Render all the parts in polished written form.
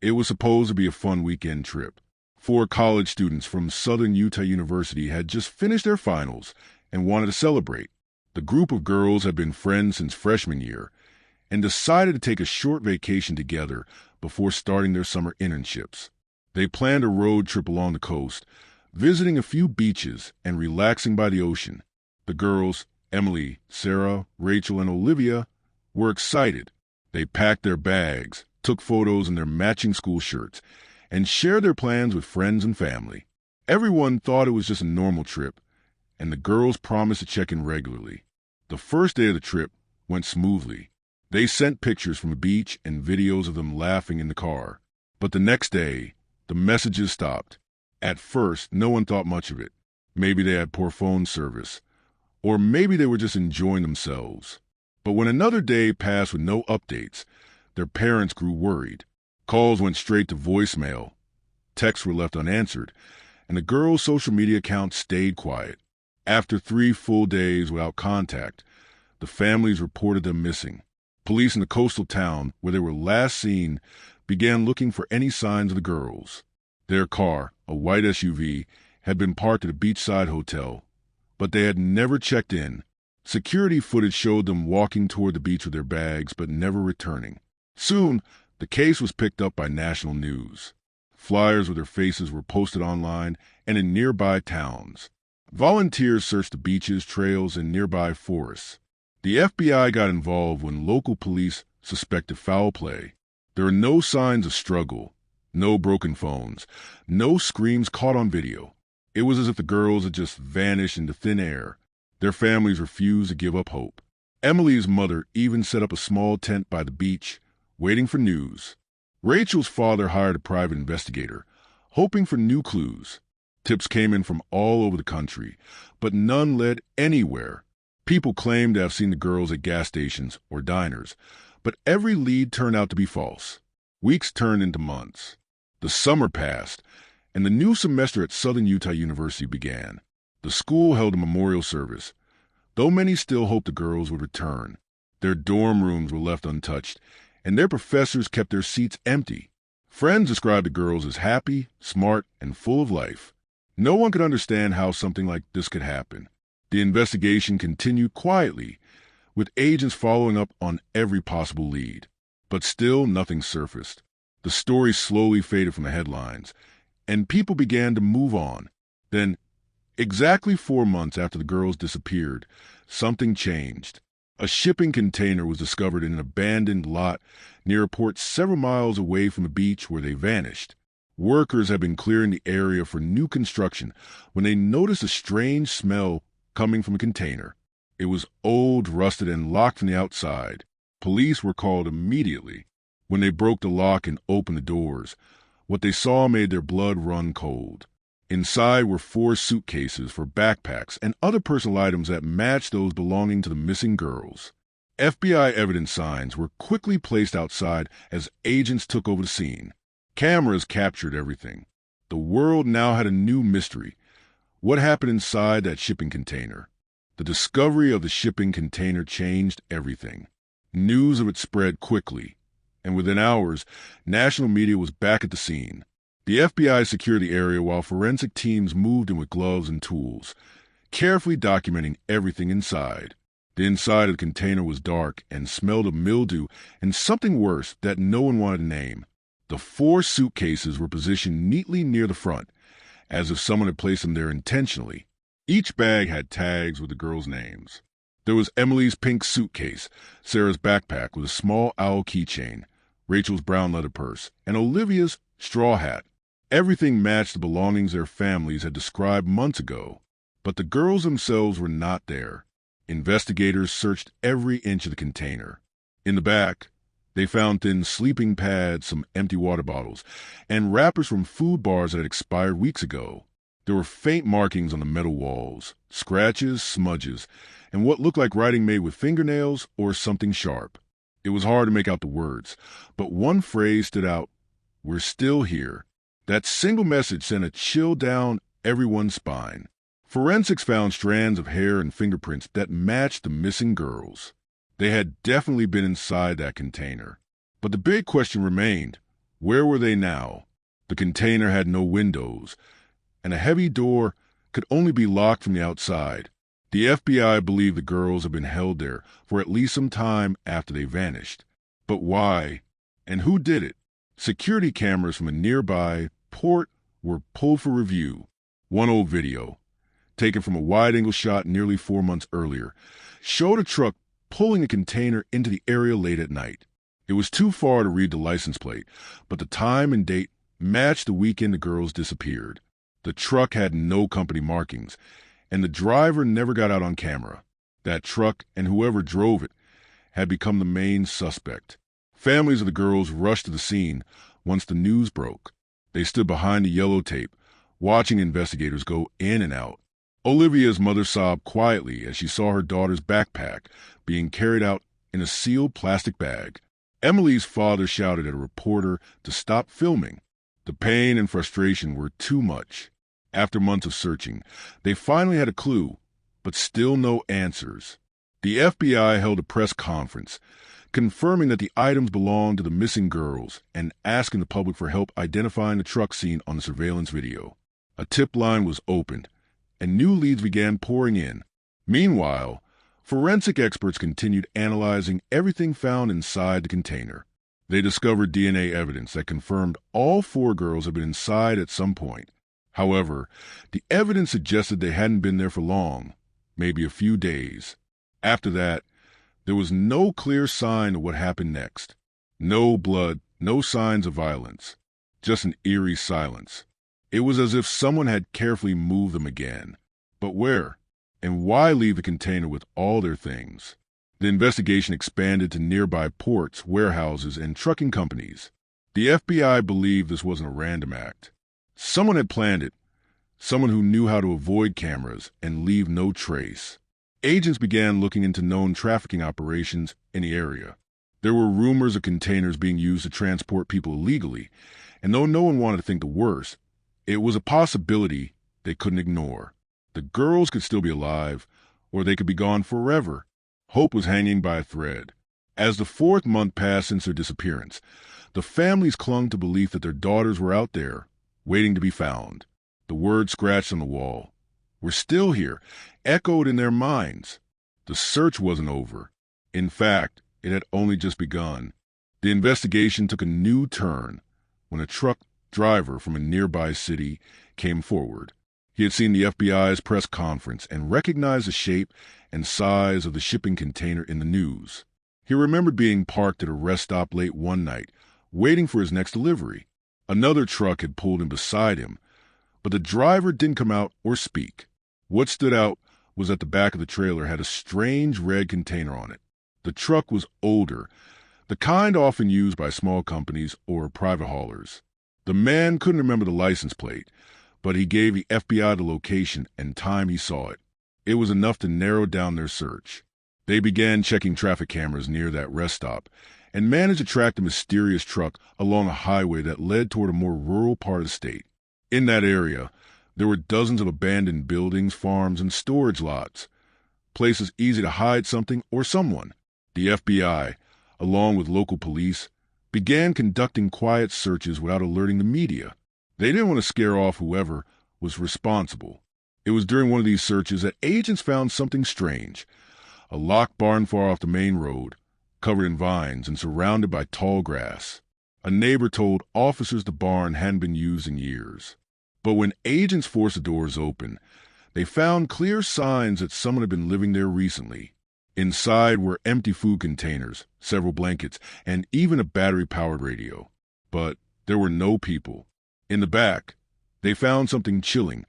It was supposed to be a fun weekend trip. Four college students from Southern Utah University had just finished their finals and wanted to celebrate. The group of girls had been friends since freshman year and decided to take a short vacation together before starting their summer internships. They planned a road trip along the coast, visiting a few beaches and relaxing by the ocean. The girls, Emily, Sarah, Rachel, and Olivia, were excited. They packed their bags, took photos in their matching school shirts, and shared their plans with friends and family. Everyone thought it was just a normal trip, and the girls promised to check in regularly. The first day of the trip went smoothly. They sent pictures from the beach and videos of them laughing in the car. But the next day, the messages stopped. At first, no one thought much of it. Maybe they had poor phone service, or maybe they were just enjoying themselves. But when another day passed with no updates, their parents grew worried. Calls went straight to voicemail, texts were left unanswered, and the girls' social media accounts stayed quiet. After 3 full days without contact, the families reported them missing. Police in the coastal town where they were last seen began looking for any signs of the girls. Their car, a white SUV, had been parked at a beachside hotel, but they had never checked in. Security footage showed them walking toward the beach with their bags but never returning. Soon, the case was picked up by national news. Flyers with their faces were posted online and in nearby towns. Volunteers searched the beaches, trails, and nearby forests. The FBI got involved when local police suspected foul play. There were no signs of struggle, no broken phones, no screams caught on video. It was as if the girls had just vanished into thin air. Their families refused to give up hope. Emily's mother even set up a small tent by the beach, waiting for news. Rachel's father hired a private investigator, hoping for new clues. Tips came in from all over the country, but none led anywhere. People claimed to have seen the girls at gas stations or diners, but every lead turned out to be false. Weeks turned into months. The summer passed, and the new semester at Southern Utah University began. The school held a memorial service, though many still hoped the girls would return. Their dorm rooms were left untouched, and their professors kept their seats empty. Friends described the girls as happy, smart, and full of life. No one could understand how something like this could happen. The investigation continued quietly, with agents following up on every possible lead. But still nothing surfaced. The story slowly faded from the headlines, and people began to move on. Then, exactly 4 months after the girls disappeared, something changed. A shipping container was discovered in an abandoned lot near a port several miles away from the beach where they vanished. Workers had been clearing the area for new construction when they noticed a strange smell coming from a container. It was old, rusted, and locked from the outside. Police were called immediately. When they broke the lock and opened the doors, what they saw made their blood run cold. Inside were 4 suitcases for backpacks and other personal items that matched those belonging to the missing girls. FBI evidence signs were quickly placed outside as agents took over the scene. Cameras captured everything. The world now had a new mystery. What happened inside that shipping container? The discovery of the shipping container changed everything. News of it spread quickly, and within hours, national media was back at the scene. The FBI secured the area while forensic teams moved in with gloves and tools, carefully documenting everything inside. The inside of the container was dark and smelled of mildew and something worse that no one wanted to name. The 4 suitcases were positioned neatly near the front, as if someone had placed them there intentionally. Each bag had tags with the girls' names. There was Emily's pink suitcase, Sarah's backpack with a small owl keychain, Rachel's brown leather purse, and Olivia's straw hat. Everything matched the belongings their families had described months ago, but the girls themselves were not there. Investigators searched every inch of the container. In the back, they found thin sleeping pads, some empty water bottles, and wrappers from food bars that had expired weeks ago. There were faint markings on the metal walls, scratches, smudges, and what looked like writing made with fingernails or something sharp. It was hard to make out the words, but one phrase stood out: "We're still here." That single message sent a chill down everyone's spine. Forensics found strands of hair and fingerprints that matched the missing girls. They had definitely been inside that container. But the big question remained: Where were they now? The container had no windows, and a heavy door could only be locked from the outside. The FBI believed the girls had been held there for at least some time after they vanished. But why? And who did it? Security cameras from a nearby port were pulled for review. One old video, taken from a wide-angle shot nearly 4 months earlier, showed a truck pulling a container into the area late at night. It was too far to read the license plate, but the time and date matched the weekend the girls disappeared. The truck had no company markings, and the driver never got out on camera. That truck and whoever drove it had become the main suspect. Families of the girls rushed to the scene once the news broke. They stood behind the yellow tape, watching investigators go in and out. Olivia's mother sobbed quietly as she saw her daughter's backpack being carried out in a sealed plastic bag. Emily's father shouted at a reporter to stop filming. The pain and frustration were too much. After months of searching, they finally had a clue, but still no answers. The FBI held a press conference, confirming that the items belonged to the missing girls and asking the public for help identifying the truck seen on the surveillance video. A tip line was opened, and new leads began pouring in. Meanwhile, forensic experts continued analyzing everything found inside the container. They discovered DNA evidence that confirmed all 4 girls had been inside at some point. However, the evidence suggested they hadn't been there for long, maybe a few days. After that, there was no clear sign of what happened next. No blood, no signs of violence, just an eerie silence. It was as if someone had carefully moved them again. But where? And why leave the container with all their things? The investigation expanded to nearby ports, warehouses, and trucking companies. The FBI believed this wasn't a random act. Someone had planned it, someone who knew how to avoid cameras and leave no trace. Agents began looking into known trafficking operations in the area. There were rumors of containers being used to transport people illegally, and though no one wanted to think the worst, it was a possibility they couldn't ignore. The girls could still be alive, or they could be gone forever. Hope was hanging by a thread. As the 4th month passed since their disappearance, the families clung to belief that their daughters were out there, waiting to be found. The word scratched on the wall, "We're still here," echoed in their minds. The search wasn't over. In fact, it had only just begun. The investigation took a new turn when a truck driver from a nearby city came forward. He had seen the FBI's press conference and recognized the shape and size of the shipping container in the news. He remembered being parked at a rest stop late one night, waiting for his next delivery. Another truck had pulled in beside him, but the driver didn't come out or speak. What stood out was that the back of the trailer had a strange red container on it. The truck was older, the kind often used by small companies or private haulers. The man couldn't remember the license plate, but he gave the FBI the location and time he saw it. It was enough to narrow down their search. They began checking traffic cameras near that rest stop and managed to track the mysterious truck along a highway that led toward a more rural part of the state. In that area, there were dozens of abandoned buildings, farms, and storage lots, places easy to hide something or someone. The FBI, along with local police, began conducting quiet searches without alerting the media. They didn't want to scare off whoever was responsible. It was during one of these searches that agents found something strange. A locked barn far off the main road, covered in vines and surrounded by tall grass. A neighbor told officers the barn hadn't been used in years. But when agents forced the doors open, they found clear signs that someone had been living there recently. Inside were empty food containers, several blankets, and even a battery-powered radio. But there were no people. In the back, they found something chilling.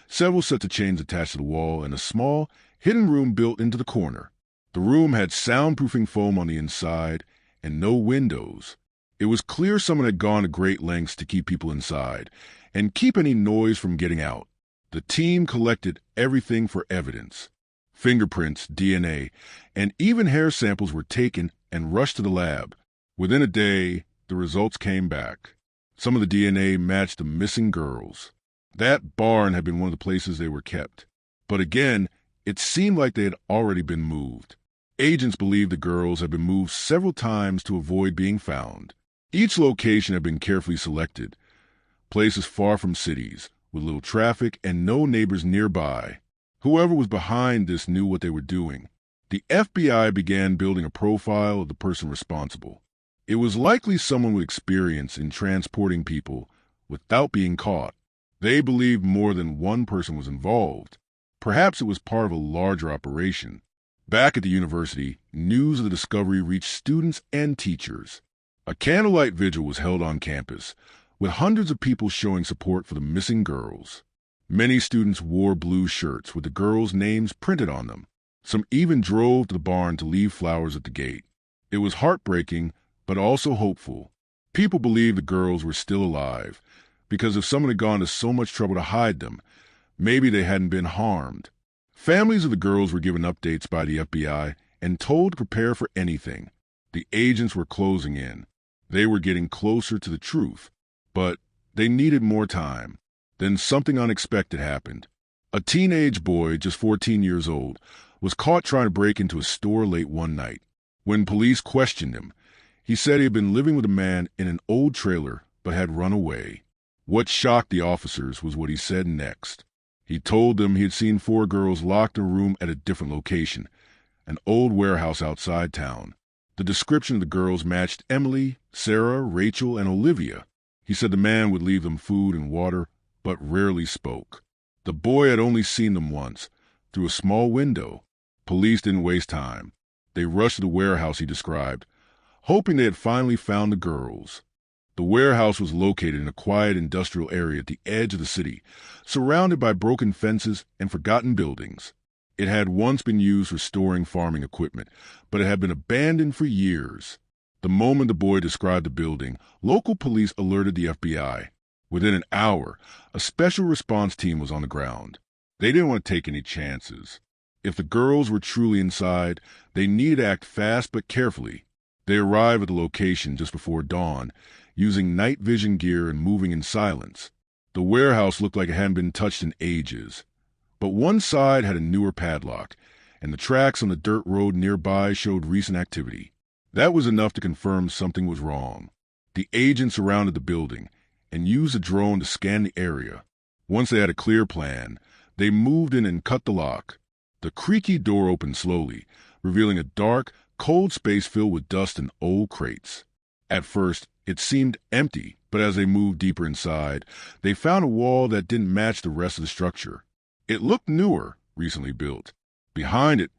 Several sets of chains attached to the wall and a small, hidden room built into the corner. The room had soundproofing foam on the inside and no windows. It was clear someone had gone to great lengths to keep people inside and keep any noise from getting out. The team collected everything for evidence. Fingerprints, DNA, and even hair samples were taken and rushed to the lab. Within a day, the results came back. Some of the DNA matched the missing girls. That barn had been one of the places they were kept. But again, it seemed like they had already been moved. Agents believed the girls had been moved several times to avoid being found. Each location had been carefully selected, places far from cities, with little traffic and no neighbors nearby. Whoever was behind this knew what they were doing. The FBI began building a profile of the person responsible. It was likely someone with experience in transporting people without being caught. They believed more than one person was involved. Perhaps it was part of a larger operation. Back at the university, news of the discovery reached students and teachers. A candlelight vigil was held on campus, with hundreds of people showing support for the missing girls. Many students wore blue shirts with the girls' names printed on them. Some even drove to the barn to leave flowers at the gate. It was heartbreaking, but also hopeful. People believed the girls were still alive, because if someone had gone to so much trouble to hide them, maybe they hadn't been harmed. Families of the girls were given updates by the FBI and told to prepare for anything. The agents were closing in. They were getting closer to the truth, but they needed more time. Then something unexpected happened. A teenage boy, just 14 years old, was caught trying to break into a store late one night. When police questioned him, he said he had been living with a man in an old trailer but had run away. What shocked the officers was what he said next. He told them he had seen 4 girls locked in a room at a different location, an old warehouse outside town. The description of the girls matched Emily, Sarah, Rachel, and Olivia. He said the man would leave them food and water, but rarely spoke. The boy had only seen them once, through a small window. Police didn't waste time. They rushed to the warehouse he described, hoping they had finally found the girls. The warehouse was located in a quiet industrial area at the edge of the city, surrounded by broken fences and forgotten buildings. It had once been used for storing farming equipment, but it had been abandoned for years. The moment the boy described the building, local police alerted the FBI. Within an hour, a special response team was on the ground. They didn't want to take any chances. If the girls were truly inside, they needed to act fast but carefully. They arrived at the location just before dawn, using night vision gear and moving in silence. The warehouse looked like it hadn't been touched in ages. But one side had a newer padlock, and the tracks on the dirt road nearby showed recent activity. That was enough to confirm something was wrong. The agents surrounded the building and used a drone to scan the area. Once they had a clear plan, they moved in and cut the lock. The creaky door opened slowly, revealing a dark, cold space filled with dust and old crates. At first, it seemed empty, but as they moved deeper inside, they found a wall that didn't match the rest of the structure. It looked newer, recently built. Behind it,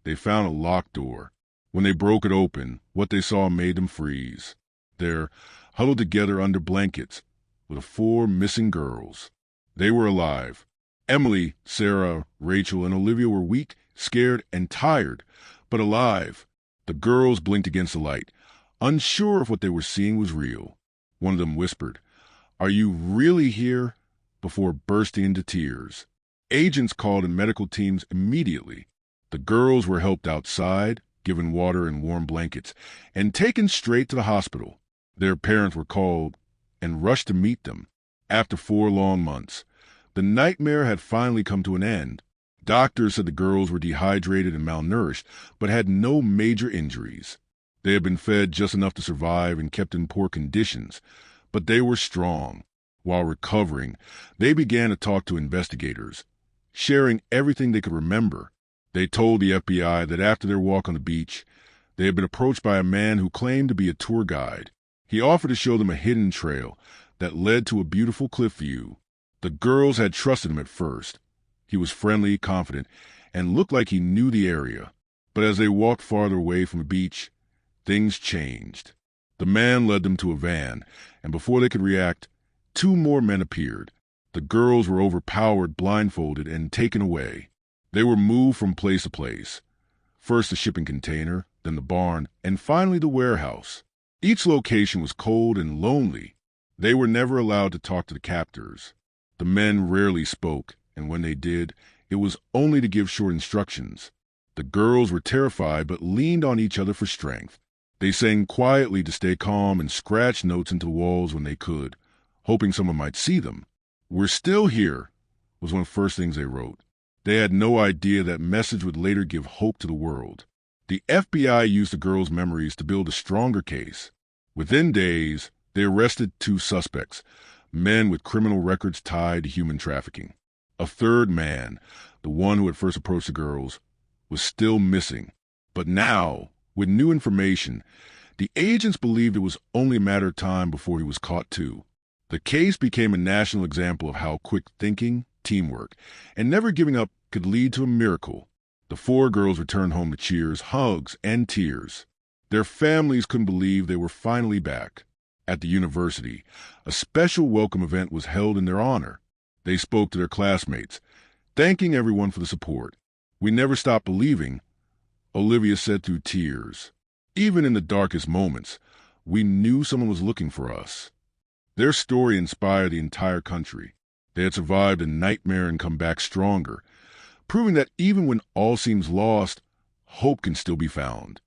they found a locked door. When they broke it open, what they saw made them freeze. There, huddled together under blankets, were the 4 missing girls. They were alive. Emily, Sarah, Rachel, and Olivia were weak, scared, and tired, but alive. The girls blinked against the light, unsure if what they were seeing was real. One of them whispered, "Are you really here?" before bursting into tears. Agents called in medical teams immediately. The girls were helped outside, given water and warm blankets, and taken straight to the hospital. Their parents were called and rushed to meet them. After 4 long months, the nightmare had finally come to an end. Doctors said the girls were dehydrated and malnourished, but had no major injuries. They had been fed just enough to survive and kept in poor conditions, but they were strong. While recovering, they began to talk to investigators, sharing everything they could remember. They told the FBI that after their walk on the beach, they had been approached by a man who claimed to be a tour guide. He offered to show them a hidden trail that led to a beautiful cliff view. The girls had trusted him at first. He was friendly, confident, and looked like he knew the area. But as they walked farther away from the beach, things changed. The man led them to a van, and before they could react, 2 more men appeared. The girls were overpowered, blindfolded, and taken away. They were moved from place to place. First the shipping container, then the barn, and finally the warehouse. Each location was cold and lonely. They were never allowed to talk to the captors. The men rarely spoke, and when they did, it was only to give short instructions. The girls were terrified but leaned on each other for strength. They sang quietly to stay calm and scratched notes into the walls when they could, hoping someone might see them. "We're still here," was one of the first things they wrote. They had no idea that message would later give hope to the world. The FBI used the girls' memories to build a stronger case. Within days, they arrested 2 suspects, men with criminal records tied to human trafficking. A third man, the one who had first approached the girls, was still missing. But now, with new information, the agents believed it was only a matter of time before he was caught too. The case became a national example of how quick thinking, teamwork, and never giving up could lead to a miracle. The 4 girls returned home to cheers, hugs, and tears. Their families couldn't believe they were finally back. At the university, a special welcome event was held in their honor. They spoke to their classmates, thanking everyone for the support. "We never stopped believing," Olivia said through tears. "Even in the darkest moments, we knew someone was looking for us." Their story inspired the entire country. They had survived a nightmare and come back stronger, proving that even when all seems lost, hope can still be found.